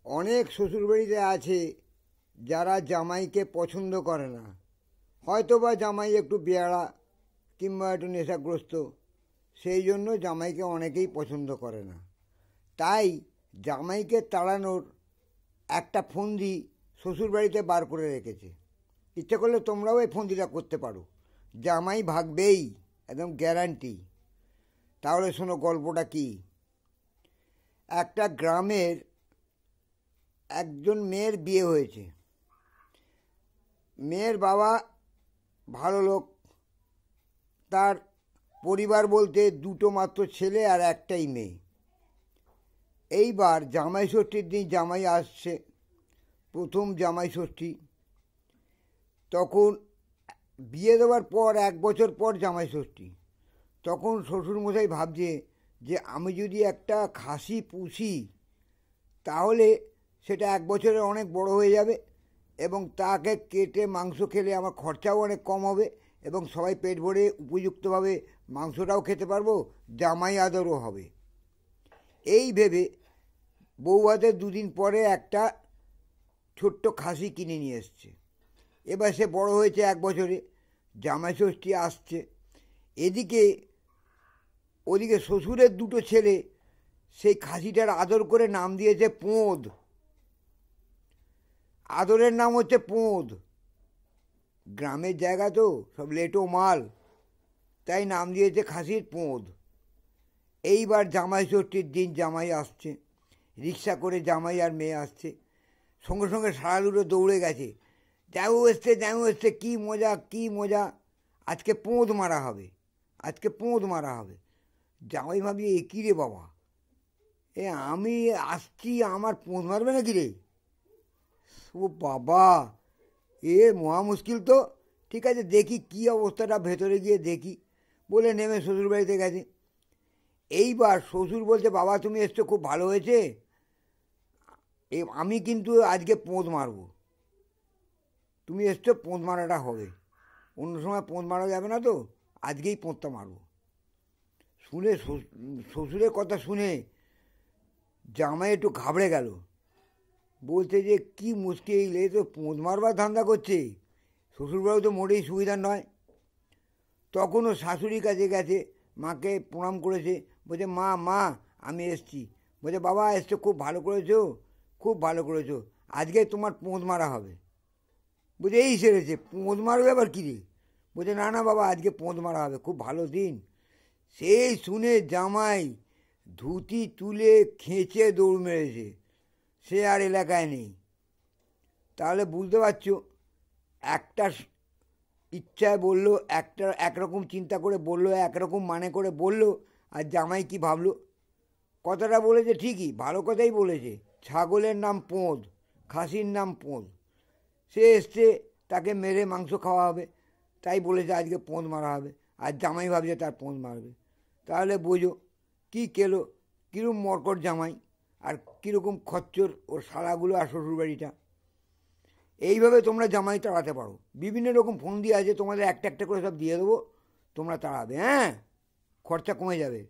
অনেক শ্বশুরবাড়িতে আছে যারা জামাইকে পছন্দ করে না, হয়তো বা জামাই একটু বেয়াড়া কিংবা একটু নেশাগ্রস্ত, সেই জন্য জামাইকে অনেকেই পছন্দ করে না। তাই জামাইকে তাড়ানোর একটা ফন্দি শ্বশুরবাড়িতে বার করে রেখেছে। ইচ্ছে করলে তোমরাও এই ফন্দিটা করতে পারো, জামাই ভাগবেই, একদম গ্যারান্টি। তাহলে শোনো গল্পটা কি। একটা গ্রামের একজন মেয়ের বিয়ে হয়েছে। মেয়ের বাবা ভালো লোক, তার পরিবার বলতে দুটো মাত্র ছেলে আর একটাই মেয়ে। এইবার জামাই ষষ্ঠীর দিন জামাই আসছে, প্রথম জামাই ষষ্ঠী। তখন বিয়ে দেওয়ার পর 1 বছর পর জামাই ষষ্ঠী। তখন শ্বশুরমশাই ভাবছে যে আমি যদি একটা খাসি পুষি তাহলে সেটা 1 বছরে অনেক বড় হয়ে যাবে এবং তাকে কেটে মাংস খেলে আমার খরচাও অনেক কম হবে এবং সবাই পেট ভরে উপযুক্তভাবে মাংসটাও খেতে পারবো, জামাই আদরও হবে। এই ভেবে বৌভাতের 2 দিন পরে একটা ছোট্ট খাসি কিনে নিয়ে এসছে। এবার সে বড় হয়েছে 1 বছরে, জামাই ষষ্ঠী আসছে। ওদিকে শ্বশুরের দুটো ছেলে সেই খাসিটার আদর করে নাম দিয়েছে পোঁদ। আদরের নাম হচ্ছে পোঁদ। গ্রামের জায়গা তো, সব লেটো মাল, তাই নাম দিয়েছে খাসির পোঁদ। এইবার জামাই ষষ্ঠীর দিন জামাই আসছে, রিক্সা করে জামাই আর মেয়ে আসছে। সঙ্গে সঙ্গে সারালুটো দৌড়ে গেছে, জামু এসছে, কী মজা কী মজা, আজকে পোঁদ মারা হবে, আজকে পোঁদ মারা হবে। জামাই ভাবি এ কী রে বাবা, আমি আসছি, আমার পোঁদ মারবে নাকি রে? ও বাবা, মহা মুশকিল তো। ঠিক আছে, দেখি কি অবস্থাটা, ভেতরে গিয়ে দেখি বলে নেমে শ্বশুরবাড়িতে গেছে। এইবার শ্বশুর বলছে, বাবা তুমি এসছো, খুব ভালো হয়েছে, আমি কিন্তু আজকে পোঁদ মারব, তুমি এসছো, পোঁদ মারাটা হবে, অন্য সময় পোঁদ মারা যাবে না, তো আজকেই পোঁদটা মারব। শুনে শ্বশুরের কথা শুনে জামাই একটু ঘাবড়ে গেল, বলছে যে কি মুশকিল, এই তো পোঁদ মারবার ধান্দা করছে, শ্বশুরবাড়ি তো মোটেই সুবিধার নয়। তখনও শাশুড়ির কাছে গেছে, মাকে প্রণাম করেছে, বলছে মা মা আমি এসছি। বলছে বাবা এসছো, খুব ভালো করেছো, খুব ভালো করেছো, আজকে তোমার পোঁদ মারা হবে। বলছে এই সেরেছে, পোঁদ মারবে আবার কী রে? বলছে না না বাবা, আজকে পোঁদ মারা হবে, খুব ভালো দিন। সেই শুনে জামাই ধুতি তুলে খেঁচে দৌড় মেরেছে, সে আর এলাকায় নেই। তাহলে বুঝতে পারছো, একটা ইচ্ছায় বললো, একরকম চিন্তা করে বললো, একরকম মানে করে বললো, আর জামাই কি ভাবলো? কথাটা বলেছে ঠিকই, ভালো কথাই বলেছে, ছাগলের নাম পোঁদ, খাসির নাম পোঁদ। সে এসছে, তাকে মেরে মাংস খাওয়া হবে, তাই বলেছে আজকে পোঁদ মারা হবে, আর জামাই ভাবছে তার পোঁদ মারবে। তাহলে বোঝো কী কেলো, কীরকম মরকট জামাই, আর কীরকম খচ্চর ওর শালাগুলো আর শ্বশুরবাড়িটা। এইভাবে তোমরা জামাই তাড়াতে পারো। বিভিন্ন রকম ফন্দি আছে, তোমাদের একটা একটা করে সব দিয়ে দেবো, তোমরা তাড়াবে। হ্যাঁ, খরচা কমে যাবে।